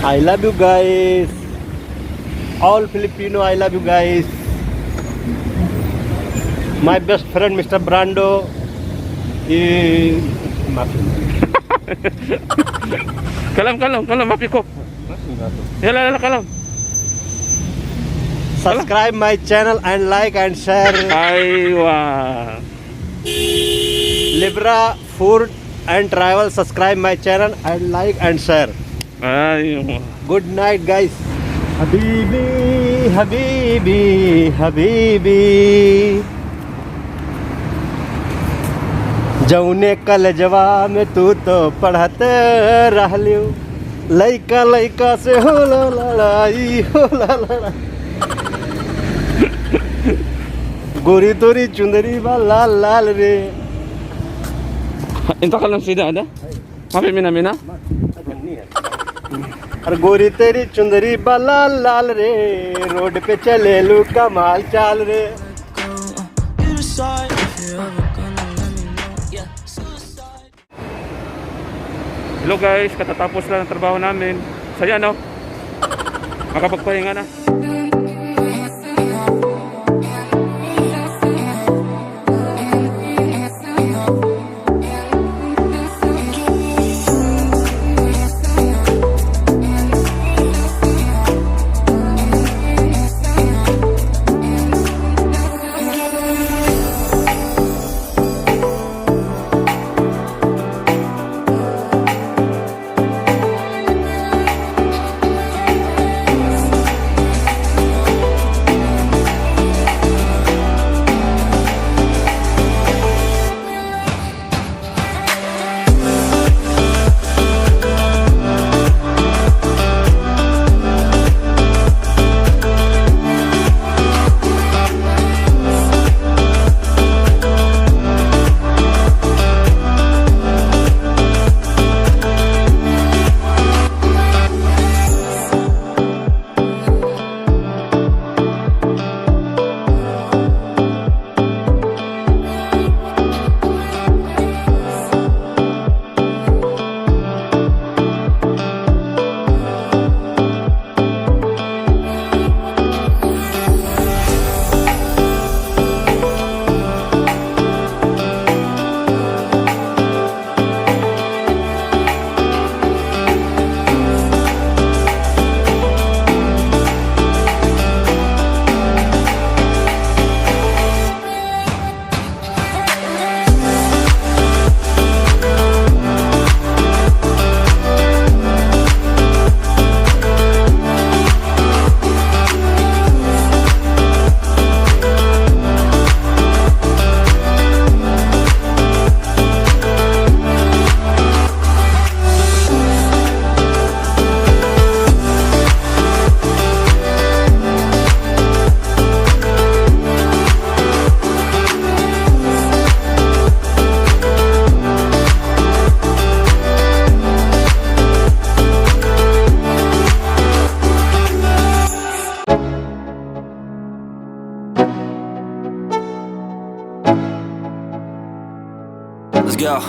I love you guys. All Filipino, I love you guys. My best friend, Mr. Brando. Kalam, mapikop. Yala, kalam. Subscribe my channel and like and share. Aywa. Libra Food and Travel. Subscribe my channel and like and share. Aywa. Good night, guys. Habibi, Habibi, Habibi. जौने कलजवा में तू तो पढ़ते रह लियो, लइका लइका से हो लड़ाई, हो लड़ाई। गोरी तोरी चुंदरी बा लाल लाल रे। Inta ka lang sida ada? Mapi mina. और गोरी तेरी चुंदरी बा लाल लाल रे, रोड पे चले लू कमाल चाल रे। Hello guys, katatapos lang ng trabaho namin. Saya no? Makapagpahinga na. Let's go.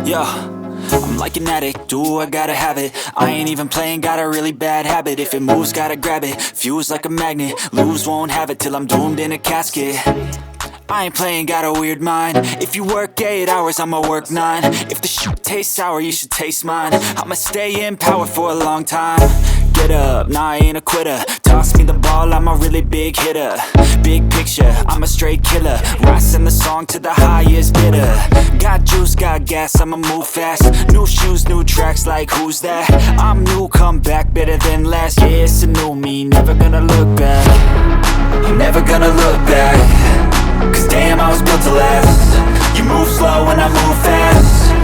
Yo, I'm like an addict, do I gotta have it. I ain't even playing, got a really bad habit. If it moves, gotta grab it, fuse like a magnet. Lose, won't have it till I'm doomed in a casket. I ain't playing, got a weird mind. If you work 8 hours, I'ma work 9. If the shit tastes sour, you should taste mine. I'ma stay in power for a long time. Get up, nah I ain't a quitter. Toss me the ball, I'm a really big hitter. Big picture, I'm a straight killer. Rising the song to the highest bidder. Got juice, got gas, I'ma move fast. New shoes, new tracks, like who's that? I'm new, come back, better than last. Yeah, it's a new me, never gonna look back. I'm never gonna look back. Cause damn, I was built to last. You move slow and I move fast.